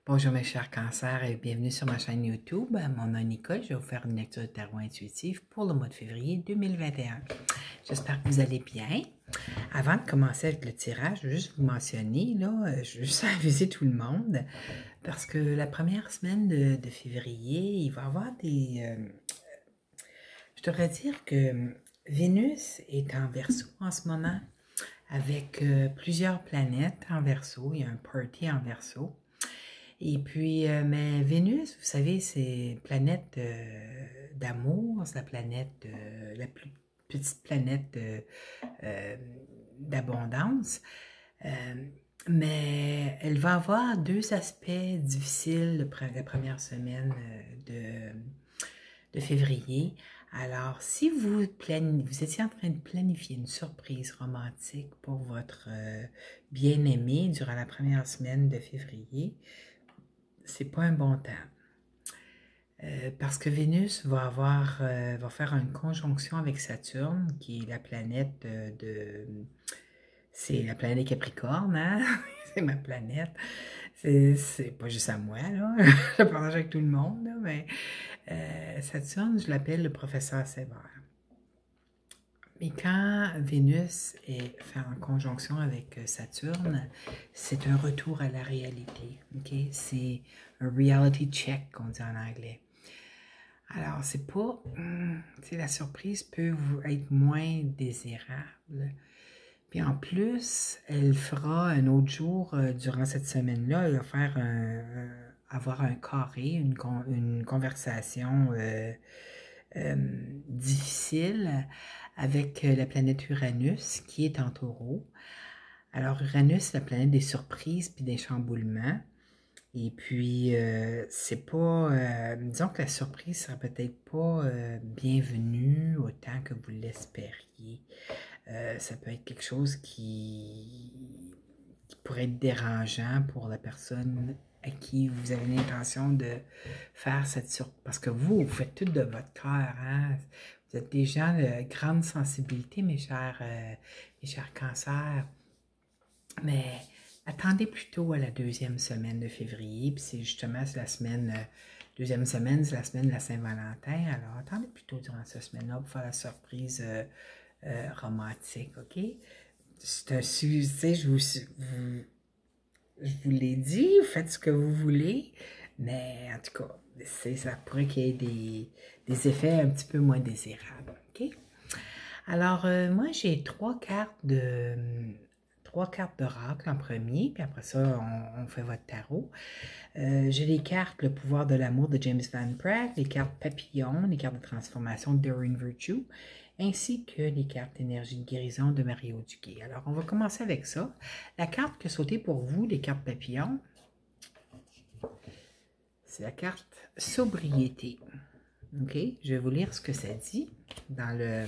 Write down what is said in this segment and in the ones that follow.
Bonjour mes chers cancers et bienvenue sur ma chaîne YouTube. Mon nom est Nicole, je vais vous faire une lecture de tarot intuitive pour le mois de février 2021. J'espère que vous allez bien. Avant de commencer avec le tirage, je veux juste vous mentionner, je veux juste aviser tout le monde, parce que la première semaine de février, il va y avoir des... je devrais dire que Vénus est en Verseau en ce moment, avec plusieurs planètes en Verseau. Il y a un party en Verseau. Et puis, mais Vénus, vous savez, c'est une planète d'amour, c'est la planète, la plus petite planète d'abondance. Mais elle va avoir deux aspects difficiles la première semaine de février. Alors, si vous étiez en train de planifier une surprise romantique pour votre bien-aimé durant la première semaine de février, c'est pas un bon temps. Parce que Vénus va faire une conjonction avec Saturne, qui est la planète c'est la planète des Capricornes, hein? C'est ma planète. C'est pas juste à moi, là. Je partage avec tout le monde, là, mais Saturne, je l'appelle le professeur sévère. Mais quand Vénus est fait en conjonction avec Saturne, c'est un retour à la réalité. Okay? C'est un reality check, qu'on dit en anglais. Alors, c'est pas... la surprise peut être moins désirable. Puis en plus, elle fera un autre jour durant cette semaine-là. Elle va faire avoir un carré, une conversation difficile avec la planète Uranus qui est en Taureau. Alors Uranus, c'est la planète des surprises puis des chamboulements. Et puis, c'est pas... disons que la surprise sera peut-être pas bienvenue autant que vous l'espériez. Ça peut être quelque chose qui pourrait être dérangeant pour la personne à qui vous avez l'intention de faire cette surprise. Parce que vous faites tout de votre cœur, hein? Vous êtes des gens de grande sensibilité, mes chers cancers. Mais attendez plutôt à la deuxième semaine de février, puis c'est justement la semaine, deuxième semaine, c'est la semaine de la Saint-Valentin. Alors attendez plutôt durant cette semaine-là pour faire la surprise romantique, ok? C'est un sujet, je vous l'ai dit, vous faites ce que vous voulez, mais en tout cas, ça pourrait qu'il y ait des effets un petit peu moins désirables, ok? Alors, moi, j'ai trois cartes d'oracle en premier, puis après ça, on fait votre tarot. J'ai les cartes Le pouvoir de l'amour de James Van Praagh, les cartes Papillon, les cartes de transformation de Doreen Virtue, ainsi que les cartes Énergie de guérison de Mario Duguay. Alors, on va commencer avec ça. La carte que sautée pour vous, les cartes Papillon, c'est la carte Sobriété. OK? Je vais vous lire ce que ça dit dans le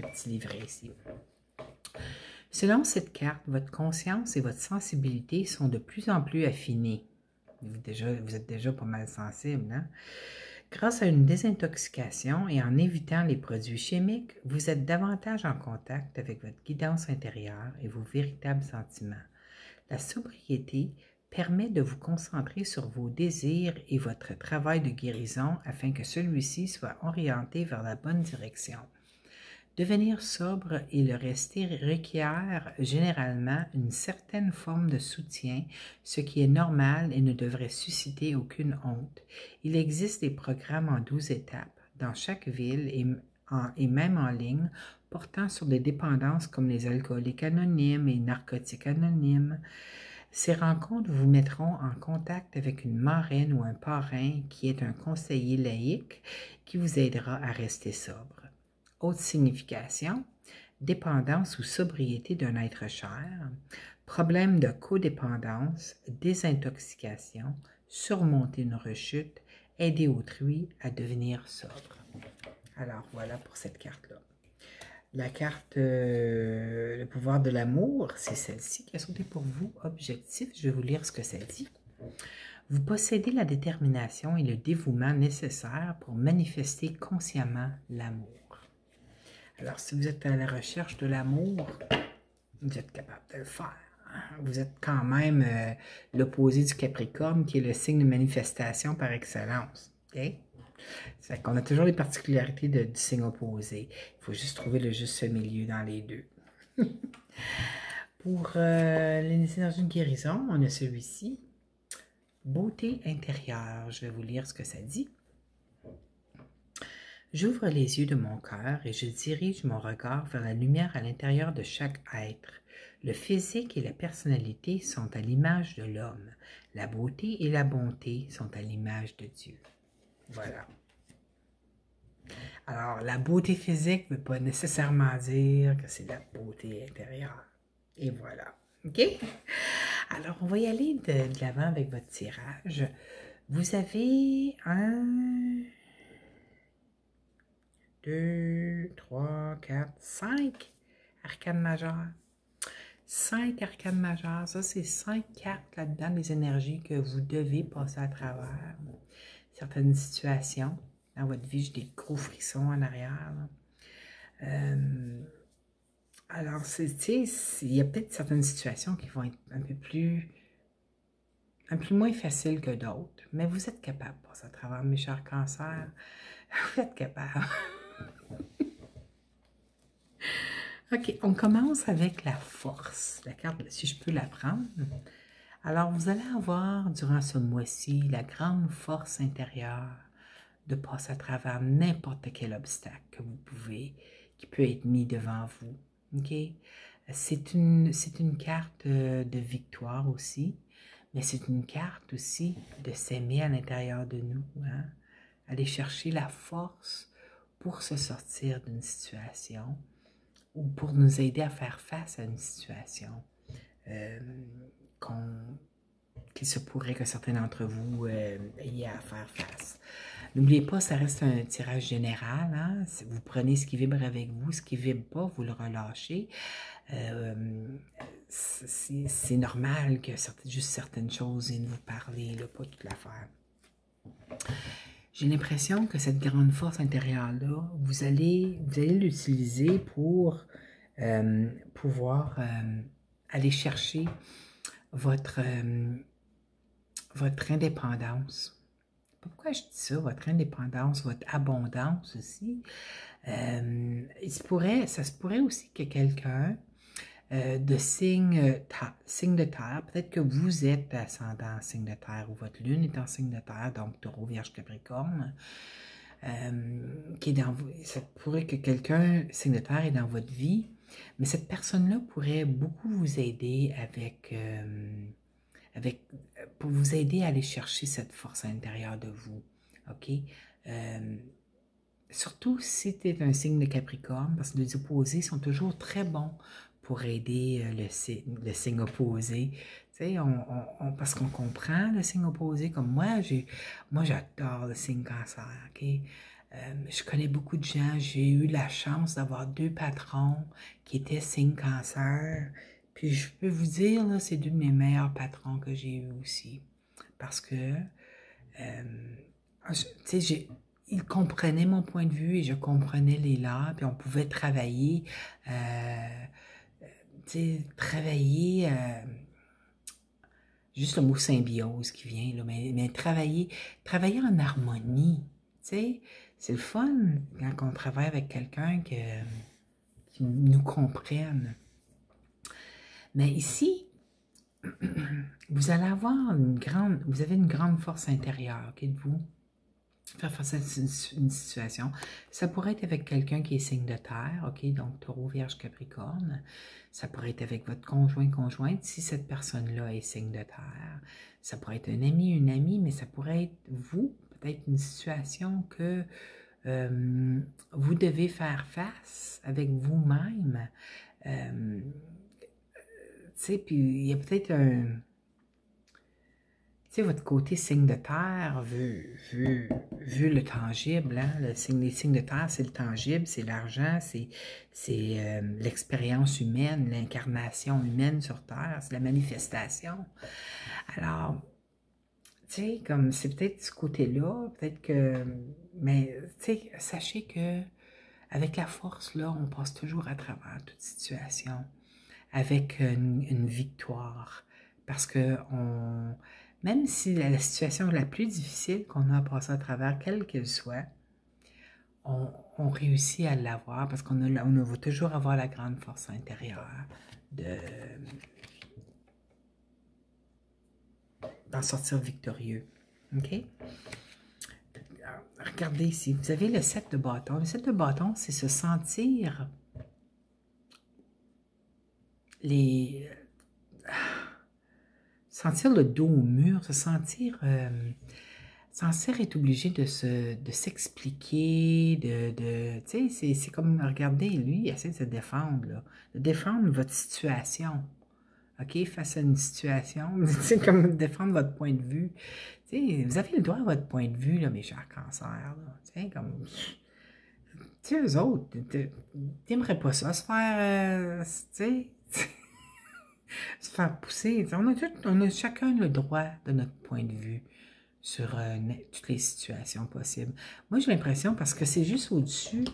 petit livret ici. Selon cette carte, votre conscience et votre sensibilité sont de plus en plus affinées. Vous êtes déjà pas mal sensible, hein? Grâce à une désintoxication et en évitant les produits chimiques, vous êtes davantage en contact avec votre guidance intérieure et vos véritables sentiments. La sobriété permet de vous concentrer sur vos désirs et votre travail de guérison afin que celui-ci soit orienté vers la bonne direction. Devenir sobre et le rester requiert généralement une certaine forme de soutien, ce qui est normal et ne devrait susciter aucune honte. Il existe des programmes en 12 étapes dans chaque ville et même en ligne portant sur des dépendances comme les alcooliques anonymes et narcotiques anonymes. Ces rencontres vous mettront en contact avec une marraine ou un parrain qui est un conseiller laïque qui vous aidera à rester sobre. Autre signification, dépendance ou sobriété d'un être cher, problème de codépendance, désintoxication, surmonter une rechute, aider autrui à devenir sobre. Alors voilà pour cette carte-là. La carte Le pouvoir de l'amour, c'est celle-ci qui a sauté pour vous. Objectif, je vais vous lire ce que ça dit. Vous possédez la détermination et le dévouement nécessaires pour manifester consciemment l'amour. Alors, si vous êtes à la recherche de l'amour, vous êtes capable de le faire. vous êtes quand même l'opposé du Capricorne, qui est le signe de manifestation par excellence. OK? C'est qu'on a toujours les particularités du signe opposé. Il faut juste trouver le juste milieu dans les deux. Pour les énergies de guérison, on a celui-ci. Beauté intérieure. Je vais vous lire ce que ça dit. J'ouvre les yeux de mon cœur et je dirige mon regard vers la lumière à l'intérieur de chaque être. Le physique et la personnalité sont à l'image de l'homme. La beauté et la bonté sont à l'image de Dieu. Voilà. Alors, la beauté physique ne veut pas nécessairement dire que c'est la beauté intérieure. Et voilà. OK? Alors, on va y aller de l'avant avec votre tirage. Vous avez 1, 2, 3, 4, 5 arcanes majeures. 5 arcanes majeures. Ça, c'est 5 cartes là-dedans, des énergies que vous devez passer à travers. Certaines situations. Dans votre vie, j'ai des gros frissons en arrière. Alors, il y a peut-être certaines situations qui vont être un peu moins faciles que d'autres, mais vous êtes capable de passer à travers, mes chers cancers. Vous êtes capable. OK, on commence avec la force. La carte, si je peux la prendre. Alors, vous allez avoir, durant ce mois-ci, la grande force intérieure de passer à travers n'importe quel obstacle que vous pouvez, qui peut être mis devant vous. OK? C'est une carte de victoire aussi, mais c'est une carte aussi de s'aimer à l'intérieur de nous. Hein? Aller chercher la force pour se sortir d'une situation ou pour nous aider à faire face à une situation qu'il se pourrait que certains d'entre vous ayez à faire face. N'oubliez pas, ça reste un tirage général. Hein? Vous prenez ce qui vibre avec vous, ce qui ne vibre pas, vous le relâchez. C'est normal que juste certaines choses viennent vous parler, là, pas toute l'affaire. J'ai l'impression que cette grande force intérieure-là, vous allez l'utiliser pour pouvoir aller chercher votre indépendance. Pourquoi je dis ça? Votre indépendance, votre abondance aussi. Ça se pourrait aussi que quelqu'un de signe de terre, peut-être que vous êtes ascendant signe de terre ou votre lune est en signe de terre, donc Taureau, Vierge, Capricorne, ça pourrait que quelqu'un, signe de terre, est dans votre vie, mais cette personne-là pourrait beaucoup vous aider pour vous aider à aller chercher cette force à l'intérieur de vous, OK? Surtout si tu es un signe de Capricorne, parce que les opposés sont toujours très bons pour aider le signe opposé. Tu sais, parce qu'on comprend le signe opposé, comme moi j'adore le signe Cancer, OK? Je connais beaucoup de gens, j'ai eu la chance d'avoir 2 patrons qui étaient signe Cancer, puis je peux vous dire, là, c'est 2 de mes meilleurs patrons que j'ai eu aussi, parce que, tu sais, ils comprenaient mon point de vue et je comprenais les leurs, puis on pouvait travailler, juste le mot symbiose qui vient, là, mais travailler en harmonie, tu sais, c'est le fun quand on travaille avec quelqu'un qui nous comprenne. Mais ici, vous allez avoir vous avez une grande force intérieure, OK, de vous faire face à une situation. Ça pourrait être avec quelqu'un qui est signe de terre, OK, donc Taureau, Vierge, Capricorne. Ça pourrait être avec votre conjointe, si cette personne-là est signe de terre. Ça pourrait être un ami, une amie, mais ça pourrait être vous, peut-être une situation que vous devez faire face avec vous-même. Tu sais, puis il y a peut-être tu sais, votre côté signe de terre vu le tangible, hein? Les signes de terre, c'est le tangible, c'est l'argent, c'est l'expérience humaine, l'incarnation humaine sur terre, c'est la manifestation. Alors, tu sais, comme c'est peut-être ce côté-là, peut-être que, mais tu sais, sachez que avec la force, là, on passe toujours à travers toute situation. avec une victoire. Parce que même si la situation la plus difficile qu'on a à passer à travers, quelle qu'elle soit, on réussit à l'avoir parce qu'on va toujours avoir la grande force intérieure d'en sortir victorieux. OK? Regardez ici, vous avez le 7 de bâton. Le 7 de bâton, c'est se sentir sentir le dos au mur, se sentir être obligé de s'expliquer, tu sais, c'est comme, regardez, lui, il essaie de se défendre, là, de défendre votre situation, OK, face à une situation, c'est comme défendre votre point de vue, tu sais, vous avez le droit à votre point de vue, là, mes chers cancers, là, tu sais, comme, tu sais, eux autres, t'aimerais pas ça, se faire, tu sais, se faire pousser, on a chacun le droit de notre point de vue sur toutes les situations possibles. Moi, j'ai l'impression, parce que c'est juste au-dessus,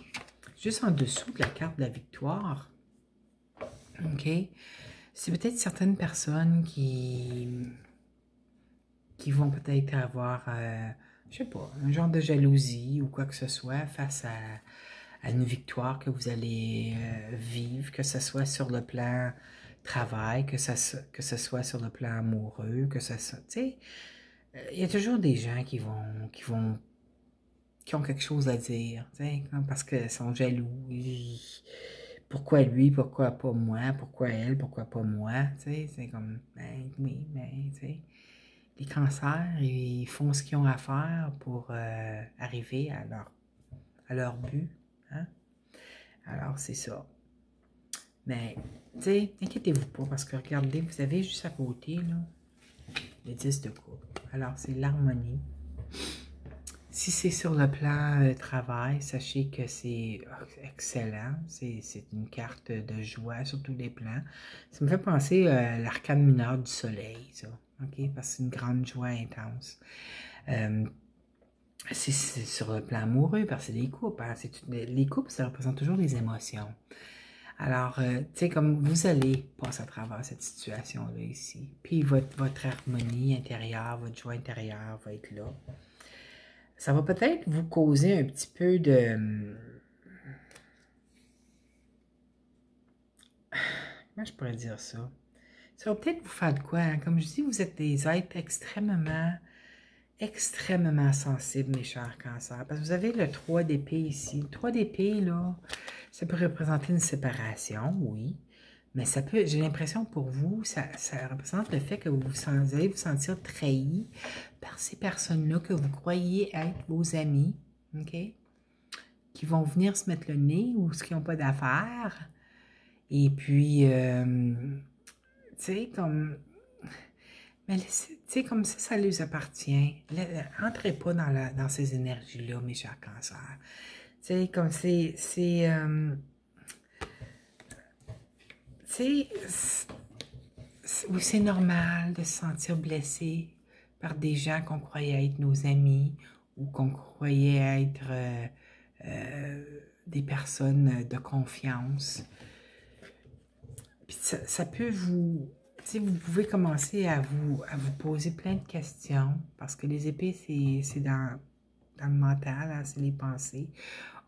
juste en dessous de la carte de la victoire, OK? C'est peut-être certaines personnes qui vont peut-être avoir, je sais pas, un genre de jalousie ou quoi que ce soit face à une victoire que vous allez vivre, que ce soit sur le plan travail, que ce soit sur le plan amoureux, que ce soit, tu sais, il y a toujours des gens qui ont quelque chose à dire, tu sais, parce qu'ils sont jaloux. Pourquoi lui, pourquoi pas moi, pourquoi elle, pourquoi pas moi, tu sais, c'est comme, ben oui, ben, tu sais, les cancers, ils font ce qu'ils ont à faire pour arriver à leur but, hein? Alors, c'est ça. Mais, tu sais, inquiétez-vous pas, parce que regardez, vous avez juste à côté, là, le 10 de coupe. Alors, c'est l'harmonie. Si c'est sur le plan travail, sachez que c'est excellent. C'est une carte de joie sur tous les plans. Ça me fait penser à l'arcane mineure du soleil, ça. OK? Parce que c'est une grande joie intense. C'est sur le plan amoureux, parce que c'est des couples. Hein? Les couples, ça représente toujours les émotions. Alors, tu sais, comme vous allez passer à travers cette situation-là ici. Puis votre harmonie intérieure, votre joie intérieure va être là. Ça va peut-être vous causer un petit peu de... Comment je pourrais dire ça? Ça va peut-être vous faire de quoi? Hein? Comme je dis, vous êtes des êtres extrêmement sensibles, mes chers cancers. Parce que vous avez le 3 d'épée ici. Le 3 d'épée, là, ça peut représenter une séparation, oui. Mais ça peut, j'ai l'impression pour vous, ça représente le fait que vous allez vous sentir trahi par ces personnes-là que vous croyez être vos amis, OK? Qui vont venir se mettre le nez ou qui n'ont pas d'affaires. Et puis, tu sais, comme... Mais tu sais, comme ça les appartient. Entrez pas dans ces énergies-là, mes chers cancers. Tu sais, comme tu sais, oui, c'est normal de se sentir blessé par des gens qu'on croyait être nos amis ou qu'on croyait être des personnes de confiance. Puis ça peut vous... Tu sais, vous pouvez commencer à vous poser plein de questions, parce que les épées, c'est dans le mental, hein, c'est les pensées.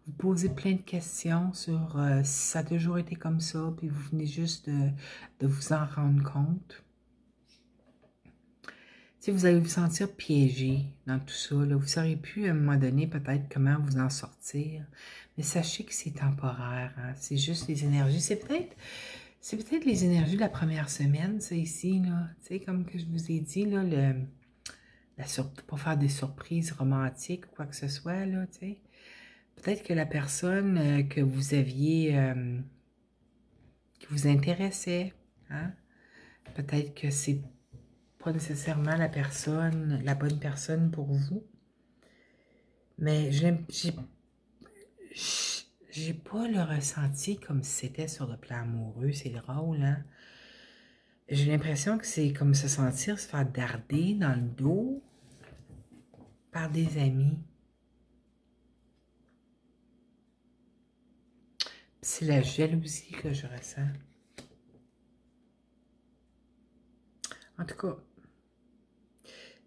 Vous posez plein de questions sur si ça a toujours été comme ça, puis vous venez juste de vous en rendre compte. Tu sais, vous allez vous sentir piégé dans tout ça. Là. Vous saurez plus à un moment donné peut-être comment vous en sortir. Mais sachez que c'est temporaire. Hein? C'est juste les énergies. C'est peut-être les énergies de la première semaine, ça ici, là. Tu sais, comme que je vous ai dit, là, pas faire des surprises romantiques ou quoi que ce soit, là, tu sais. Peut-être que la personne que vous aviez, qui vous intéressait, hein, peut-être que c'est pas nécessairement la bonne personne pour vous. Mais j'ai pas le ressenti comme si c'était sur le plan amoureux, c'est drôle, hein? J'ai l'impression que c'est comme se sentir se faire darder dans le dos par des amis. C'est la jalousie que je ressens. En tout cas,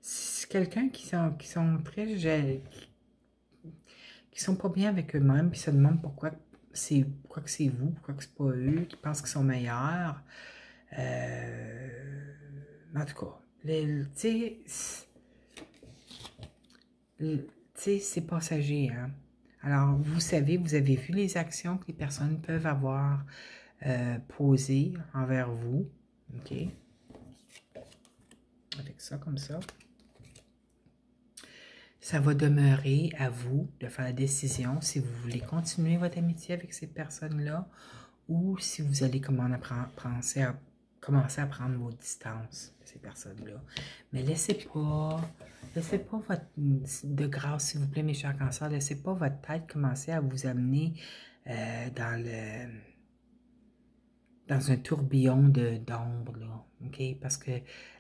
c'est quelqu'un qui sont très... qui sont pas bien avec eux-mêmes, puis se demandent pourquoi que c'est vous, pourquoi que c'est pas eux, qui pensent qu'ils sont meilleurs. En tout cas, tu sais, c'est passager, hein. Alors, vous savez, vous avez vu les actions que les personnes peuvent avoir posées envers vous, ok? Avec ça, comme ça. Ça va demeurer à vous de faire la décision si vous voulez continuer votre amitié avec ces personnes-là ou si vous allez commencer à prendre vos distances de ces personnes-là. Mais laissez pas votre, de grâce, s'il vous plaît, mes chers cancers, laissez pas votre tête commencer à vous amener dans un tourbillon d'ombre, là, ok? Parce que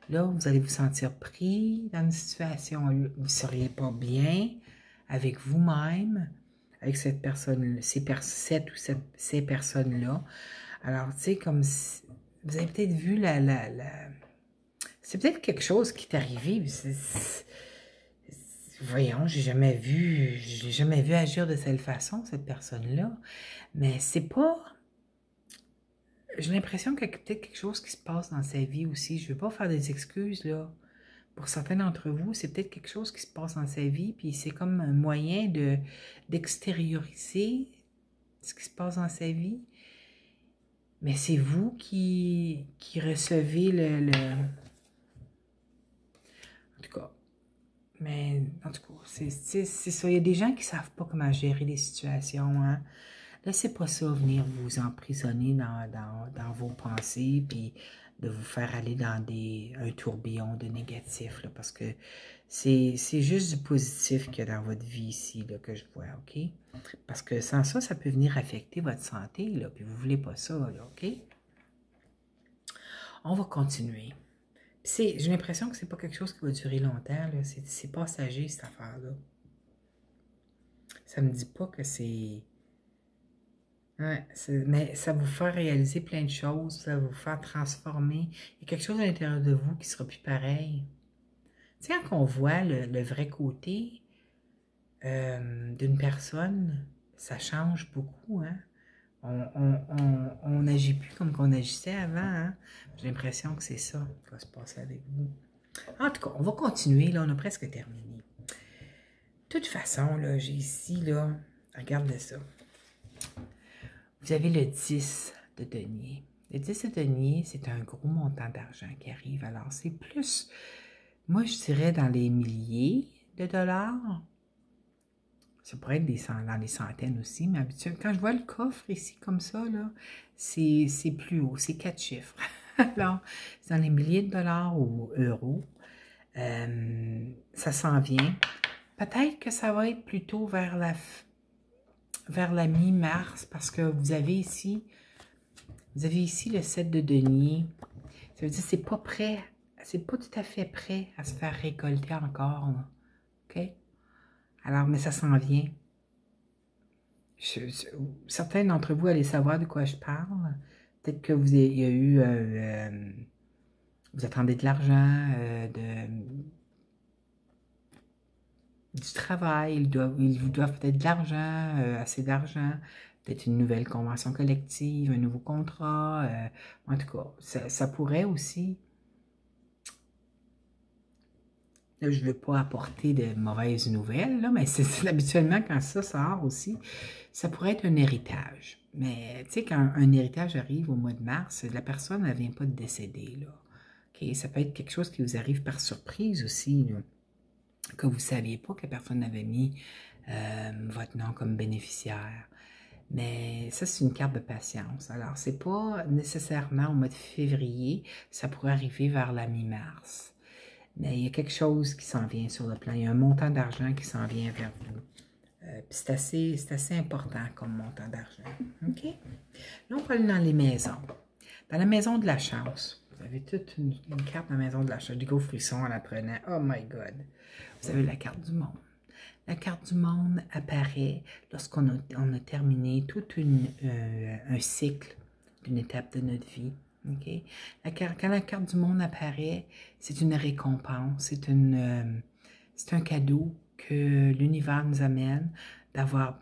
là, vous allez vous sentir pris dans une situation, vous ne seriez pas bien avec vous-même, avec cette personne, ces personnes-là. Alors, tu sais, comme si, vous avez peut-être vu c'est peut-être quelque chose qui est arrivé. Voyons, je l'ai jamais vu agir de cette façon, cette personne-là. Mais c'est pas... J'ai l'impression qu'il y a peut-être quelque chose qui se passe dans sa vie aussi. Je ne veux pas faire des excuses, là. Pour certains d'entre vous, c'est peut-être quelque chose qui se passe dans sa vie, puis c'est comme un moyen d'extérioriser ce qui se passe dans sa vie. Mais c'est vous qui recevez En tout cas, mais en tout cas, c'est ça. Il y a des gens qui ne savent pas comment gérer les situations, hein. Laissez pas ça venir vous emprisonner dans vos pensées, puis de vous faire aller dans un tourbillon de négatif, là, parce que c'est juste du positif qu'il y a dans votre vie ici, là, que je vois, OK? Parce que sans ça, ça peut venir affecter votre santé, là, puis vous ne voulez pas ça, là, OK? On va continuer. J'ai l'impression que c'est pas quelque chose qui va durer longtemps, là. C'est passager, cette affaire-là. Ça me dit pas que c'est... Ouais, mais ça va vous faire réaliser plein de choses, ça va vous faire transformer. Il y a quelque chose à l'intérieur de vous qui ne sera plus pareil. Tu sais, quand on voit le vrai côté d'une personne, ça change beaucoup, hein? On n'agit plus comme qu'on agissait avant, hein? J'ai l'impression que c'est ça qui va se passer avec vous. En tout cas, on va continuer, là, on a presque terminé. De toute façon, là, j'ai ici, là, regardez ça. Vous avez le 10 de denier. Le 10 de denier, c'est un gros montant d'argent qui arrive. Alors, c'est plus, moi, je dirais dans les milliers de dollars. Ça pourrait être dans les centaines aussi, mais habituellement, quand je vois le coffre ici comme ça, là, c'est plus haut, c'est 4 chiffres. Alors, c'est dans les milliers de dollars ou euros. Ça s'en vient. Peut-être que ça va être plutôt vers la mi-mars, parce que vous avez ici le 7 de denier. Ça veut dire que c'est pas prêt, c'est pas tout à fait prêt à se faire récolter encore, là. OK? Alors, mais ça s'en vient. Certains d'entre vous allez savoir de quoi je parle. Peut-être que il y a eu... vous attendez de l'argent, du travail, ils vous doivent peut-être de l'argent, assez d'argent, peut-être une nouvelle convention collective, un nouveau contrat, en tout cas, ça pourrait aussi, là, je ne veux pas apporter de mauvaises nouvelles, là, mais c'est habituellement quand ça sort aussi, ça pourrait être un héritage. Mais tu sais, quand un héritage arrive au mois de mars, la personne ne vient pas de décéder, là. Okay? Ça peut être quelque chose qui vous arrive par surprise aussi, là, que vous ne saviez pas que la personne avait mis votre nom comme bénéficiaire. Mais ça, c'est une carte de patience. Alors, c'est pas nécessairement au mois de février, ça pourrait arriver vers la mi-mars. Mais il y a quelque chose qui s'en vient sur le plan. Il y a un montant d'argent qui s'en vient vers vous. Puis c'est assez important comme montant d'argent. OK? Là, on va aller dans les maisons. Dans la maison de la chance, vous avez toute une carte de la maison de la chance. Des gros frissons en la prenant. Oh my God! Vous avez la carte du monde. La carte du monde apparaît lorsqu'on a terminé tout un cycle d'une étape de notre vie. OK? Quand la carte du monde apparaît, c'est une récompense, c'est un cadeau que l'univers nous amène, d'avoir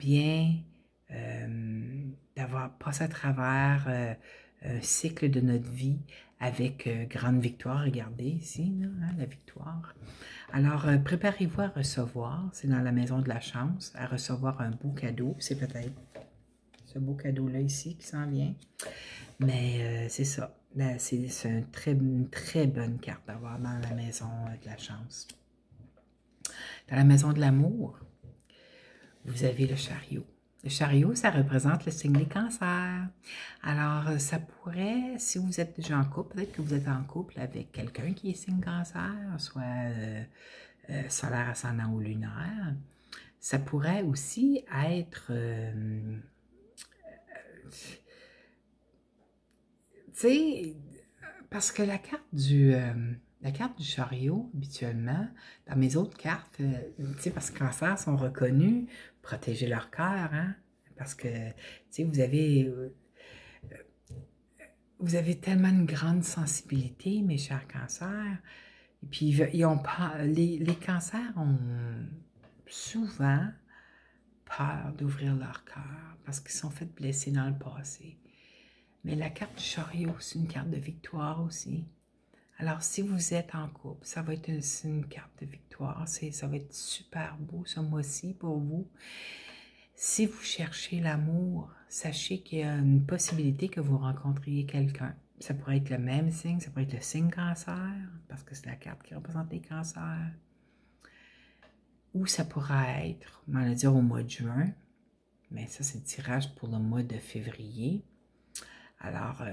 d'avoir passé à travers un cycle de notre vie avec grande victoire. Regardez ici, là, hein, la victoire. Alors, préparez-vous à recevoir, c'est dans la maison de la chance, à recevoir un beau cadeau. C'est peut-être ce beau cadeau-là ici qui s'en vient. Mais c'est ça. C'est une très bonne carte à avoir dans la maison de la chance. Dans la maison de l'amour, vous avez le chariot. Le chariot, ça représente le signe des cancers. Alors, ça pourrait, si vous êtes déjà en couple, peut-être que vous êtes en couple avec quelqu'un qui est signe cancer, soit solaire, ascendant ou lunaire. Ça pourrait aussi être... tu sais, parce que la carte du chariot, habituellement, dans mes autres cartes, tu sais, parce que cancer sont reconnus, protéger leur cœur, hein, parce que, tu sais, vous avez tellement une grande sensibilité, mes chers cancers, et puis ils ont pas, les cancers ont souvent peur d'ouvrir leur cœur, parce qu'ils sont fait blesser dans le passé. Mais la carte du chariot, c'est une carte de victoire aussi. Alors, si vous êtes en couple, ça va être une carte de victoire. Ça va être super beau ce mois-ci pour vous. Si vous cherchez l'amour, sachez qu'il y a une possibilité que vous rencontriez quelqu'un. Ça pourrait être le même signe, ça pourrait être le signe cancer, parce que c'est la carte qui représente les cancers. Ou ça pourrait être, on va dire au mois de juin, mais ça c'est le tirage pour le mois de février. Alors,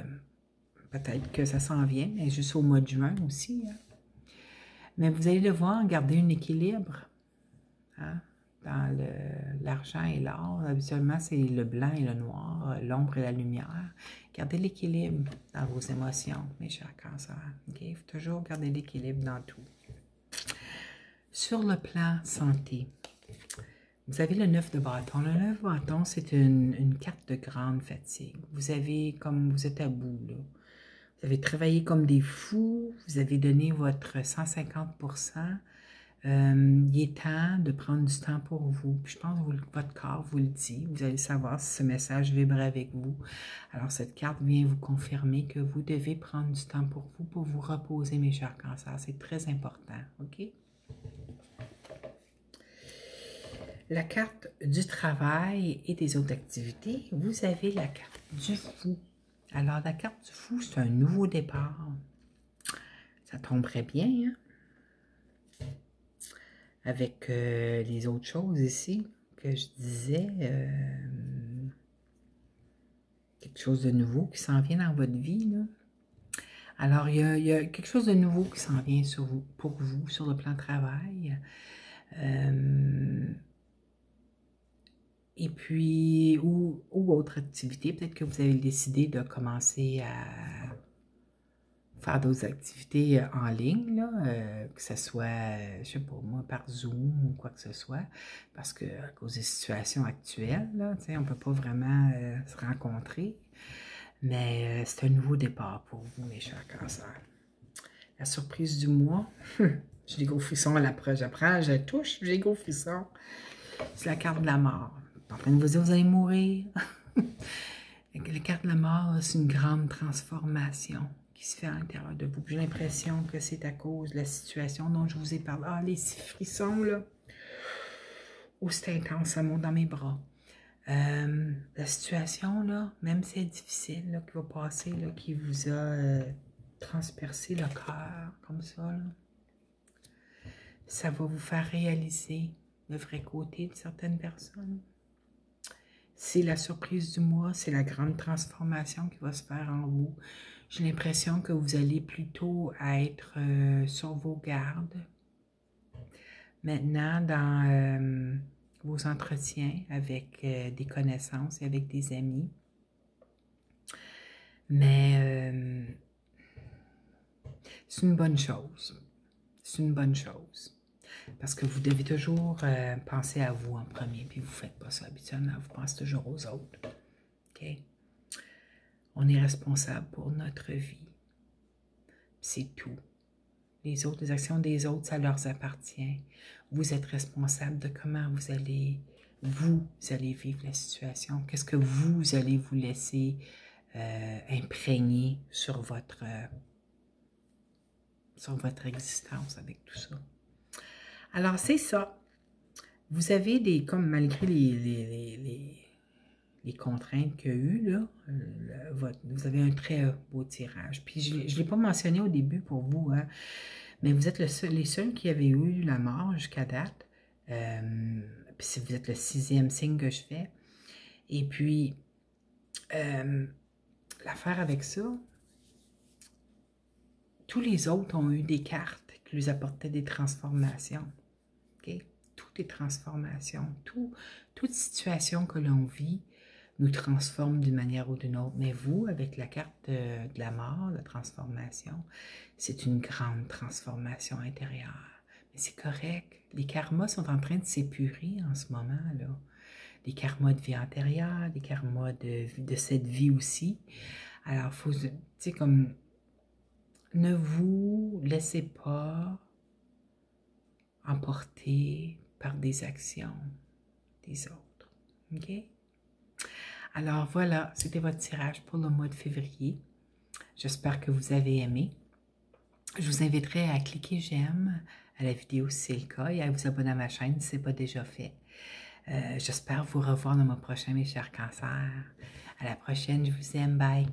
peut-être que ça s'en vient, mais juste au mois de juin aussi. Hein. Mais vous allez devoir garder un équilibre hein, dans l'argent et l'or. Habituellement, c'est le blanc et le noir, l'ombre et la lumière. Gardez l'équilibre dans vos émotions, mes chers cancers. Okay? Il faut toujours garder l'équilibre dans tout. Sur le plan santé, vous avez le 9 de bâton. Le 9 de bâton, c'est une carte de grande fatigue. Vous avez, comme vous êtes à bout, là. Vous avez travaillé comme des fous, vous avez donné votre 150%. Il est temps de prendre du temps pour vous. Puis je pense que votre corps vous le dit. Vous allez savoir si ce message vibre avec vous. Alors, cette carte vient vous confirmer que vous devez prendre du temps pour vous reposer, mes chers cancers. C'est très important, OK? La carte du travail et des autres activités, vous avez la carte du fou. Alors, la carte du fou, c'est un nouveau départ. Ça tomberait bien, hein? Avec les autres choses ici que je disais. Quelque chose de nouveau qui s'en vient dans votre vie, là. Alors, il y a quelque chose de nouveau qui s'en vient pour vous, sur le plan travail. Et puis, ou autre activité, peut-être que vous avez décidé de commencer à faire d'autres activités en ligne, là, que ce soit, je sais pas moi, par Zoom ou quoi que ce soit, parce que à cause des situations actuelles, là, on ne peut pas vraiment se rencontrer, mais c'est un nouveau départ pour vous, mes chers cancers. La surprise du mois, j'ai des gros frissons à l'approche, je touche, j'ai des gros frissons. C'est la carte de la mort. En train de vous dire, vous allez mourir. La carte de la mort, c'est une grande transformation qui se fait à l'intérieur de vous. J'ai l'impression que c'est à cause de la situation dont je vous ai parlé. Ah, les frissons, là. Oh, c'est intense, ça monte dans mes bras. La situation, là, même si elle est difficile, là, qui va passer, là, qui vous a transpercé le cœur, comme ça, là, ça va vous faire réaliser le vrai côté de certaines personnes. C'est la surprise du mois, c'est la grande transformation qui va se faire en vous. J'ai l'impression que vous allez plutôt être sur vos gardes. Maintenant, dans vos entretiens avec des connaissances et avec des amis. Mais c'est une bonne chose. C'est une bonne chose. Parce que vous devez toujours penser à vous en premier, puis vous ne faites pas ça habituellement, vous pensez toujours aux autres. OK? On est responsable pour notre vie. C'est tout. Les autres, les actions des autres, ça leur appartient. Vous êtes responsable de comment vous allez vivre la situation. Qu'est-ce que vous allez vous laisser imprégner sur votre existence avec tout ça. Alors, c'est ça. Vous avez des, comme malgré les contraintes qu'il y a eu, là, vous avez un très beau tirage. Puis, je ne l'ai pas mentionné au début pour vous, hein, mais vous êtes les seuls qui avaient eu la mort jusqu'à date. Puis, vous êtes le 6e signe que je fais. Et puis, l'affaire avec ça, tous les autres ont eu des cartes qui lui apportaient des transformations. Okay? Tout est transformation. Toute situation que l'on vit nous transforme d'une manière ou d'une autre. Mais vous, avec la carte de la mort, la transformation, c'est une grande transformation intérieure. Mais c'est correct. Les karmas sont en train de s'épurer en ce moment, là. Les karmas de vie antérieure, les karmas de cette vie aussi. Alors, faut, tu sais, comme... Ne vous laissez pas emporter par des actions des autres. OK? Alors voilà, c'était votre tirage pour le mois de février. J'espère que vous avez aimé. Je vous inviterai à cliquer j'aime à la vidéo si c'est le cas et à vous abonner à ma chaîne si ce n'est pas déjà fait. J'espère vous revoir dans mon prochain, mes chers cancers. À la prochaine, je vous aime. Bye!